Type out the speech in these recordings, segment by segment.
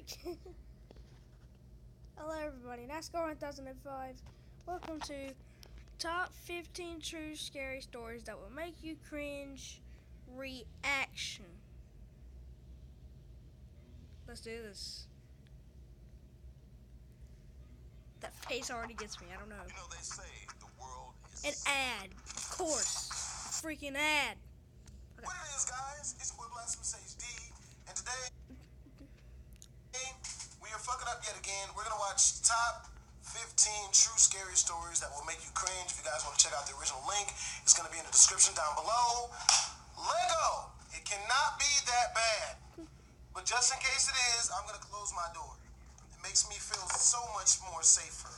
week. Hello everybody, NASCAR 1005. Welcome to Top 15 True Scary Stories That Will Make You Cringe Reaction. Let's do this. That face already gets me, I don't know. You know, they say the world is An ad, of course. A freaking ad. Okay. What it is, guys, it's your boy Blasphemous HD, and today we are fucking up yet again. We're gonna watch Top 15 True Scary Stories That Will Make You Cringe. If you guys want to check out the original link, it's gonna be in the description down below. Lego, it cannot be that bad, but just in case it is, I'm gonna close my door. It makes me feel so much more safer.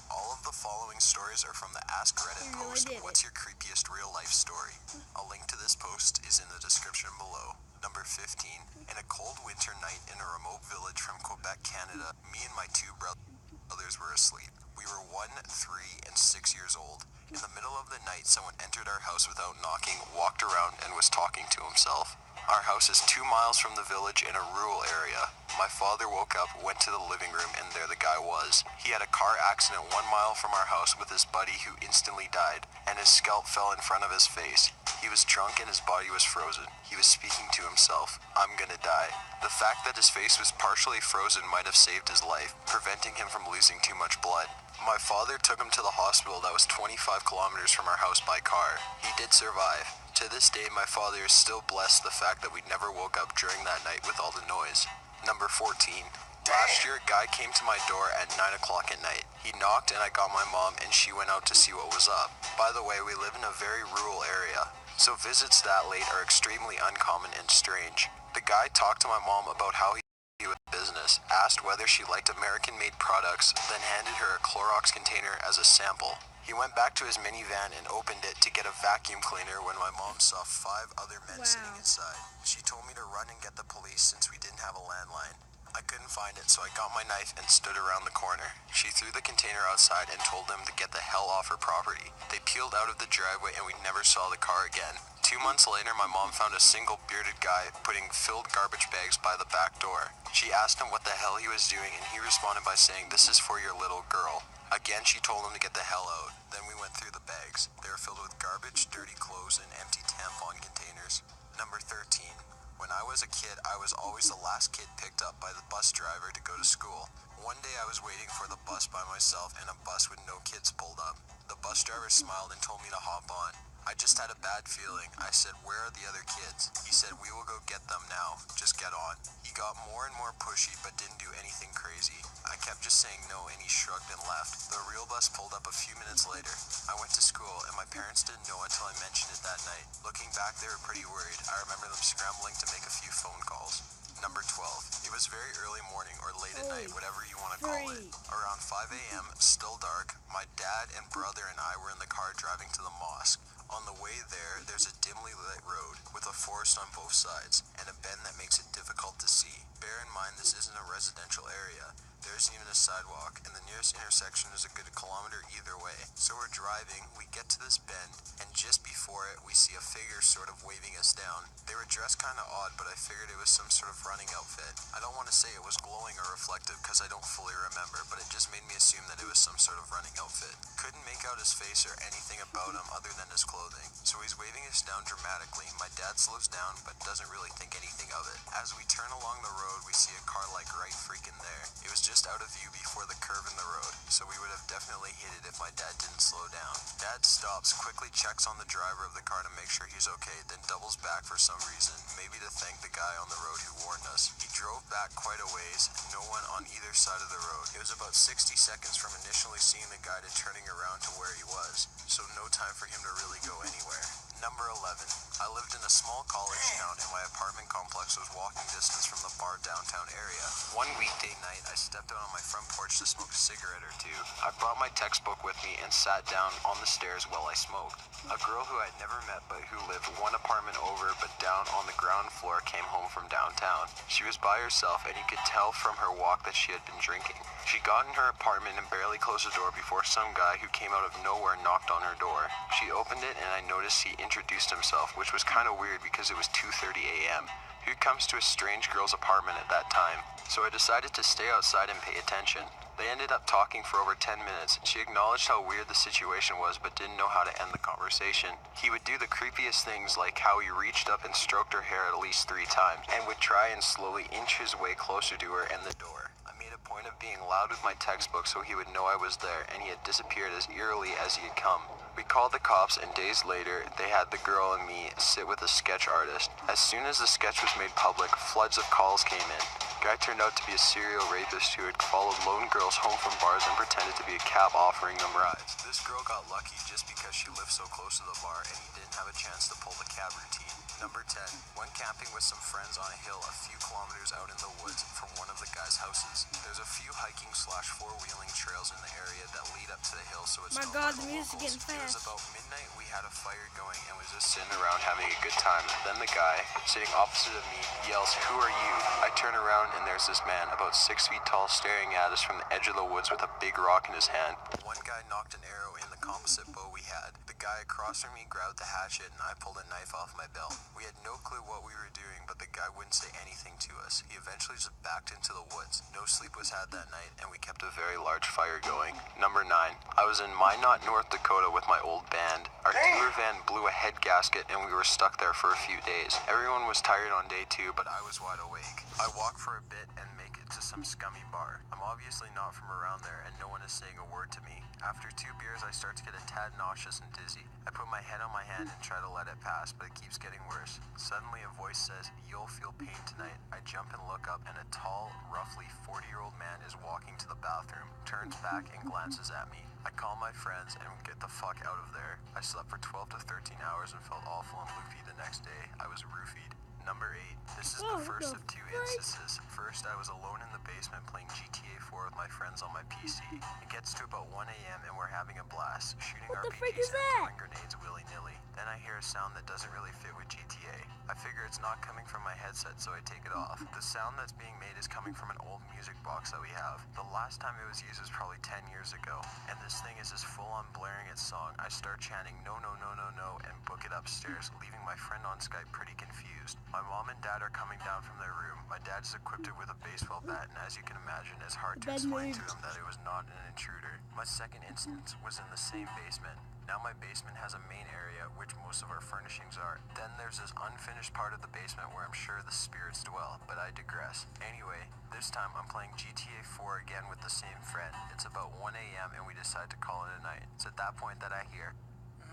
All of the following stories are from the Ask Reddit post, What's Your Creepiest Real Life Story? A link to this post is in the description below. Number 15. In a cold winter night in a remote village from Quebec, Canada, me and my two brothers were asleep. We were 1, 3, and 6 years old. In the middle of the night, someone entered our house without knocking, walked around, and was talking to himself. Our house is 2 miles from the village in a rural area. My father woke up, went to the living room, and there the guy was. He had a car accident 1 mile from our house with his buddy who instantly died, and his scalp fell in front of his face. He was drunk and his body was frozen. He was speaking to himself, "I'm gonna die." The fact that his face was partially frozen might have saved his life, preventing him from losing too much blood. My father took him to the hospital that was 25 kilometers from our house by car. He did survive. To this day, my father is still blessed the fact that we never woke up during that night with all the noise. Number 14. Last year, a guy came to my door at 9 o'clock at night. He knocked and I got my mom and she went out to see what was up. By the way, we live in a very rural area, so visits that late are extremely uncommon and strange. The guy talked to my mom about how he was in business, asked whether she liked American-made products, then handed her a Clorox container as a sample. He went back to his minivan and opened it to get a vacuum cleaner when my mom saw 5 other men sitting inside. She told me to run and get the police since we didn't have a landline. I couldn't find it, so I got my knife and stood around the corner. She threw the container outside and told them to get the hell off her property. They peeled out of the driveway and we never saw the car again. 2 months later, my mom found a single bearded guy putting filled garbage bags by the back door. She asked him what the hell he was doing and he responded by saying, "This is for your little girl." Again, she told him to get the hell out. Then we went through the bags. They were filled with garbage, dirty clothes, and empty tampon containers. Number 13. When I was a kid, I was always the last kid picked up by the bus driver to go to school. One day I was waiting for the bus by myself and a bus with no kids pulled up. The bus driver smiled and told me to hop on. I just had a bad feeling. I said, "Where are the other kids?" He said, "We will go get them now. Just get on." He got more and more pushy but didn't do anything crazy. I kept just saying no and he shrugged and left. The real bus pulled up a few minutes later. I went to school and my parents didn't know until I mentioned it that night. Looking back, they were pretty worried. I remember them scrambling to make a few phone calls. Number 12. It was very early morning or late at night, whatever you want to call it. Around 5 a.m., still dark, my dad and brother and I were in the car driving to the mosque. On the way there's a dimly lit road with a forest on both sides and a bend that makes it difficult to see. Bear in mind this isn't a residential area. There isn't even a sidewalk, and the nearest intersection is a good kilometer either way. So we're driving, we get to this bend, and just before it, we see a figure sort of waving us down. They were dressed kind of odd, but I figured it was some sort of running outfit. I don't want to say it was glowing or reflective because I don't fully remember, but it just made me assume that it was some sort of running outfit. Couldn't make out his face or anything about him other than his clothing. So he's waving us down dramatically. My dad slows down, but doesn't really think anything of it. As we turn along the road, we see a car like right freaking there. It was just out of view before the curve in the road, so we would have definitely hit it if my dad didn't slow down. Dad stops, quickly checks on the driver of the car to make sure he's okay, then doubles back for some reason, maybe to thank the guy on the road who warned us. He drove back quite a ways, no one on either side of the road. It was about 60 seconds from initially seeing the guy to turning around to where he was, so no time for him to really go anywhere. Number 11. I lived in a small college town and my apartment complex was walking distance from the bar downtown area. One weekday night, I stepped out on my front porch to smoke a cigarette or two. I brought my textbook with me and sat down on the stairs while I smoked. A girl who I'd never met but who lived one apartment over but down on the ground floor came home from downtown. She was by herself and you could tell from her walk that she had been drinking. She got in her apartment and barely closed the door before some guy who came out of nowhere knocked on her door. She opened it and I noticed he introduced himself which was kind of weird because it was 2:30 a.m. Who comes to a strange girl's apartment at that time? So I decided to stay outside and pay attention. They ended up talking for over 10 minutes. She acknowledged how weird the situation was but didn't know how to end the conversation. He would do the creepiest things like how he reached up and stroked her hair at least 3 times and would try and slowly inch his way closer to her and the door. I made a point of being loud with my textbook so he would know I was there, and he had disappeared as eerily as he had come. We called the cops, and days later, they had the girl and me sit with a sketch artist. As soon as the sketch was made public, floods of calls came in. Guy turned out to be a serial rapist who had followed lone girls home from bars and pretended to be a cab offering them rides. This girl got lucky just because she lived so close to the bar and he didn't have a chance to pull the cab routine. Number 10. Went camping with some friends on a hill a few kilometers out in the woods from one of the guy's houses. There's a few hiking/four-wheeling trails in the area that lead up to the hill, so it's My known God, by the music's locals. getting It was fast. about midnight. We had a fire going and was just sitting around having a good time. Then the guy, sitting opposite of me, yells, "Who are you?" I turn around and there's this man, about 6 feet tall, staring at us from the edge of the woods with a big rock in his hand. One guy knocked an arrow in the composite bow we had. The guy across from me grabbed the hatchet and I pulled a knife off my belt. We had no clue what we were doing, but the guy wouldn't say anything to us. He eventually just backed into the woods. No sleep was had that night, and we kept a very large fire going. Number 9. I was in Minot, North Dakota with my old band. Our tour van blew a head gasket, and we were stuck there for a few days. Everyone was tired on day 2, but I was wide awake. I walked for a bit and make it to some scummy bar. I'm obviously not from around there, and no one is saying a word to me. After 2 beers, I start to get a tad nauseous and dizzy. I put my head on my hand and try to let it pass, but it keeps getting worse. Suddenly, a voice says, "You'll feel pain tonight." I jump and look up, and a tall, roughly 40-year-old man is walking to the bathroom, turns back and glances at me. I call my friends and get the fuck out of there. I slept for 12 to 13 hours and felt awful and loopy the next day. I was roofied. Number 8. This is the first of 2 instances. First, I was alone in the basement playing GTA 4 with my friends on my PC. It gets to about 1 a.m. and we're having a blast, shooting What the frick RPGs is and that? throwing grenades willy-nilly. Then I hear a sound that doesn't really fit with GTA. I figure it's not coming from my headset, so I take it off. The sound that's being made is coming from an old music box that we have. The last time it was used was probably 10 years ago, and this thing is just full-on blaring its song. I start chanting, "No, no, no, no, no," and book it upstairs, leaving my friend on Skype pretty confused. My mom and dad are coming down from their room. My dad's equipped it with a baseball bat, and as you can imagine, it's hard to Bad explain to mood. him that it was not an intruder. My second instance was in the same basement. Now my basement has a main area, which most of our furnishings are. Then there's this unfinished part of the basement where I'm sure the spirits dwell, but I digress. Anyway, this time I'm playing GTA 4 again with the same friend. It's about 1 a.m. and we decide to call it a night. It's at that point that I hear,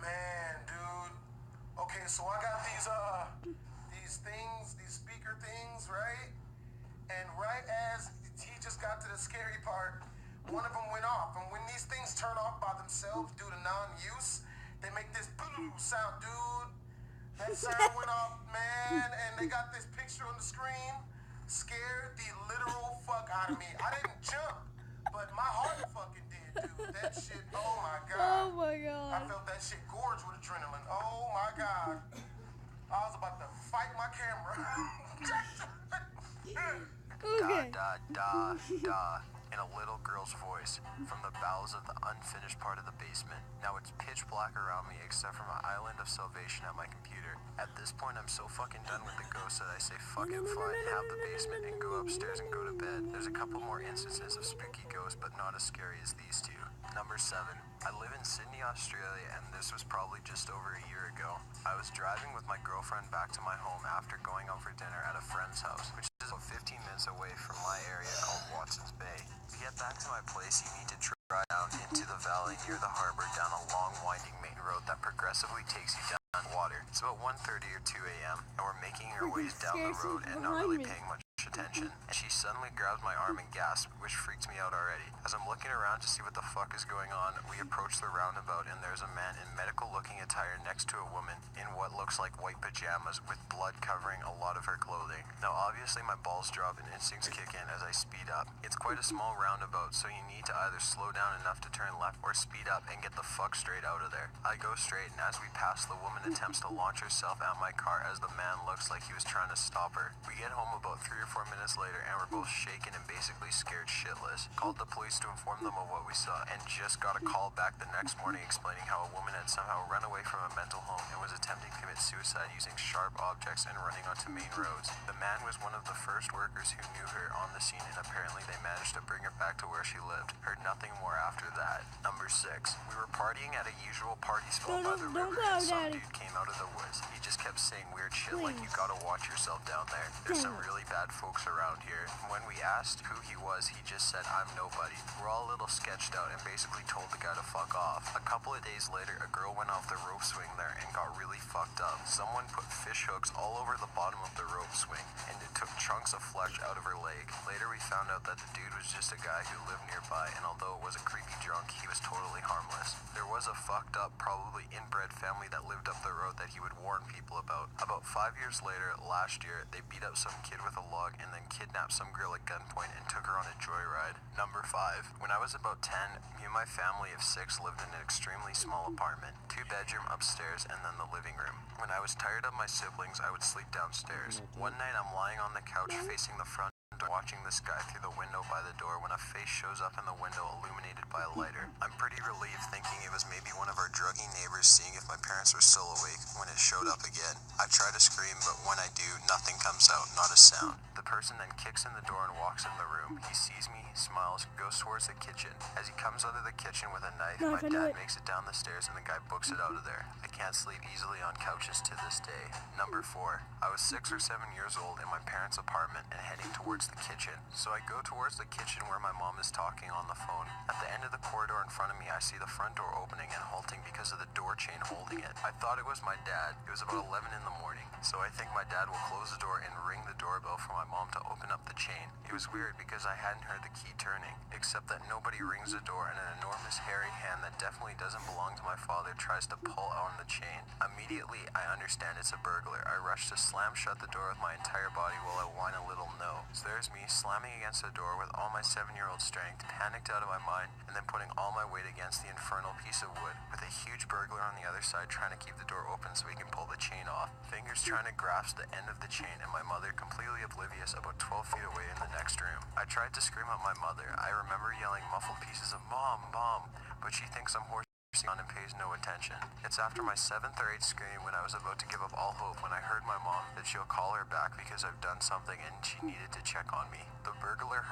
Man, dude. Okay, so I got these things, these speaker things, right? And right as he just got to the scary part, one of them went off. And when these things turn off by themselves due to non-use, they make this sound, dude. That sound went off, man, and they got this picture on the screen. Scared the literal fuck out of me. I didn't jump, but my heart fucking did, dude. That shit, oh my God. Oh my I God. felt that shit gorge with adrenaline. Oh my God. I was about to fight my camera. Okay. da, in a little girl's voice from the bowels of the unfinished part of the basement. Now it's pitch black around me except for my island of salvation at my computer. At this point, I'm so fucking done with the ghost that I say fuck it, fine, have the basement and go upstairs and go to bed. There's a couple more instances of spooky ghosts, but not as scary as these 2. Number 7. I live in Sydney, Australia, and this was probably just over a year ago. I was driving with my girlfriend back to my home after going out for dinner at a friend's house, which is about 15 minutes away from my area called Watson's Bay. To get back to my place, you need to drive down into the valley near the harbor down a long winding main road that progressively takes you down water. It's about 1:30 or 2 a.m. and we're making our ways down the road and not really paying much attention. And she suddenly grabs my arm and gasps, which freaks me out already. As I'm looking around to see what the fuck is going on, we approach the roundabout and there's a man in medical looking attire next to a woman in what looks like white pajamas with blood covering a lot of her clothing. Now obviously my balls drop and instincts kick in as I speed up. It's quite a small roundabout, so you need to either slow down enough to turn left or speed up and get the fuck straight out of there. I go straight, and as we pass, the woman attempts to launch herself at my car as the man looks like he was trying to stop her. We get home about 3 or 4 24 minutes later, and were both shaken and basically scared shitless. Called the police to inform them of what we saw, and just got a call back the next morning explaining how a woman had somehow run away from a mental home and was attempting to commit suicide using sharp objects and running onto main roads. The man was one of the first workers who knew her on the scene, and apparently they managed to bring her back to where she lived. Heard nothing more after that. Number 6. We were partying at a usual party spot by the river, and some dude came out of the woods. He just kept saying weird shit like, you gotta watch yourself down there. There's some really bad folks around here. When we asked who he was, he just said, I'm nobody. We're all a little sketched out and basically told the guy to fuck off. A couple of days later, a girl went off the rope swing there and got really fucked up. Someone put fish hooks all over the bottom of the rope swing, and it took chunks of flesh out of her leg. Later, we found out that the dude was just a guy who lived nearby, and although it was a creepy drunk, he was totally harmless. There was a fucked up, probably inbred family that lived up the road that he would warn people about. About 5 years later, last year, they beat up some kid with a log and then kidnapped some girl at gunpoint and took her on a joyride. Number 5. When I was about 10, me and my family of 6 lived in an extremely small apartment, 2-bedroom upstairs and then the living room. When I was tired of my siblings, I would sleep downstairs. One night I'm lying on the couch facing the front, watching the sky through the window by the door when a face shows up in the window illuminated by a lighter. I'm pretty relieved, thinking it was maybe one of our druggy neighbors seeing if my parents were still awake when it showed up again. I try to scream, but when I do, nothing comes out, not a sound. The person then kicks in the door and walks in the room. He sees me, smiles, goes towards the kitchen. As he comes out of the kitchen with a knife, my dad makes it down the stairs and the guy books it out of there. I can't sleep easily on couches to this day. Number 4. I was 6 or 7 years old in my parents' apartment and heading towards the kitchen. So I go towards the kitchen where my mom is talking on the phone. At the end of the corridor in front of me, I see the front door opening and halting because of the door chain holding it. I thought it was my dad. It was about 11 in the morning. So I think my dad will close the door and ring the doorbell for my mom to open up the chain. It was weird because I hadn't heard the key turning, except that nobody rings the door and an enormous hairy hand that definitely doesn't belong to my father tries to pull on the chain. Immediately, I understand it's a burglar. I rush to slam shut the door with my entire body while I whine a little no. So there's me slamming against the door with all my 7-year-old strength, panicked out of my mind, and then putting all my weight against the infernal piece of wood, with a huge burglar on the other side trying to keep the door open so he can pull the chain off. Fingers trying to grasp the end of the chain, and my mother completely oblivious about 12 feet away in the next room. I tried to scream at my mother. I remember yelling muffled pieces of Mom, Mom, but she thinks I'm horsing on and pays no attention. It's after my 7th or 8th scream when I was about to give up all hope when I heard my mom that she'll call her back because I've done something and she needed to check on me. The burglar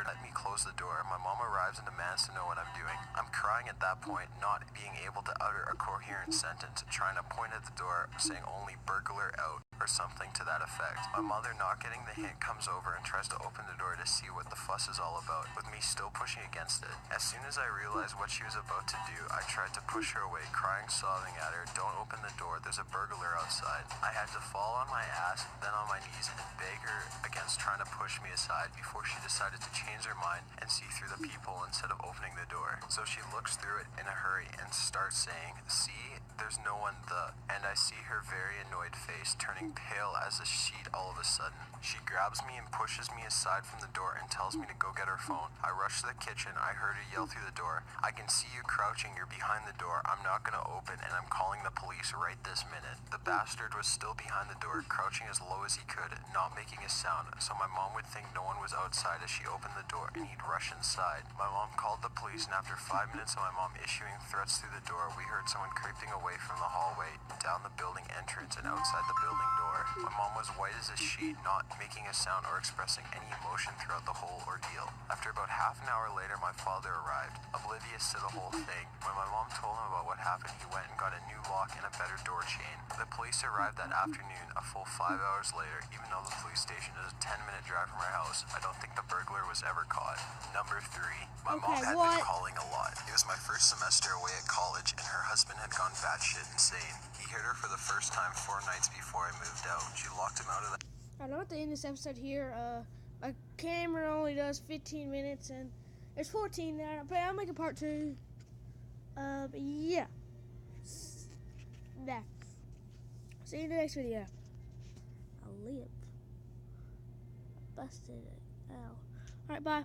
let me close the door. My mom arrives and demands to know what I'm doing. I'm crying at that point, not being able to utter a coherent sentence, trying to point at the door, saying only burglar out or something to that effect. My mother, not getting the hint, comes over and tries to open the door to see what the fuss is all about, with me still pushing against it. As soon as I realized what she was about to do, I tried to push her away, crying, sobbing at her, don't open the door, there's a burglar outside. I had to fall on my ass, then on my knees, and beg her against trying to push me aside before she decided to change her mind and see through the people instead of opening the door. So she looks through it in a hurry and starts saying, see, there's no one and I see her very annoyed face turning pale as a sheet all of a sudden. She grabs me and pushes me aside from the door and tells me to go get her phone. I rush to the kitchen. I heard her yell through the door, I can see you crouching, you're behind the door, I'm not gonna open and I'm calling the police right this minute. The bastard was still behind the door, crouching as low as he could, not making a sound, so my mom would think no one was outside as she opened the door and he'd rush inside. My mom called the police, and after 5 minutes of my mom issuing threats through the door, we heard someone creeping away from the hallway, down the building entrance and outside the building door. My mom was white as a sheet, not making a sound or expressing any emotion throughout the whole ordeal. After about half an hour later, my father arrived, oblivious to the whole thing. When my mom told him about what happened, he went and got a new lock and a better door chain. The police arrived that afternoon, a full 5 hours later. Even though the police station is a 10-minute drive from our house, I don't think the burglar was ever caught. Number 3. My mom had been calling a lot. It was my first semester away at college, and her husband had gone batshit insane. He hit her for the first time 4 nights before I moved out. She locked him out of the... I know at the end of this episode here, my camera only does 15 minutes, and there's 14 there, but I'll make a part 2. Yeah. That. See you in the next video. I lived. I busted it. Ow. Alright, bye.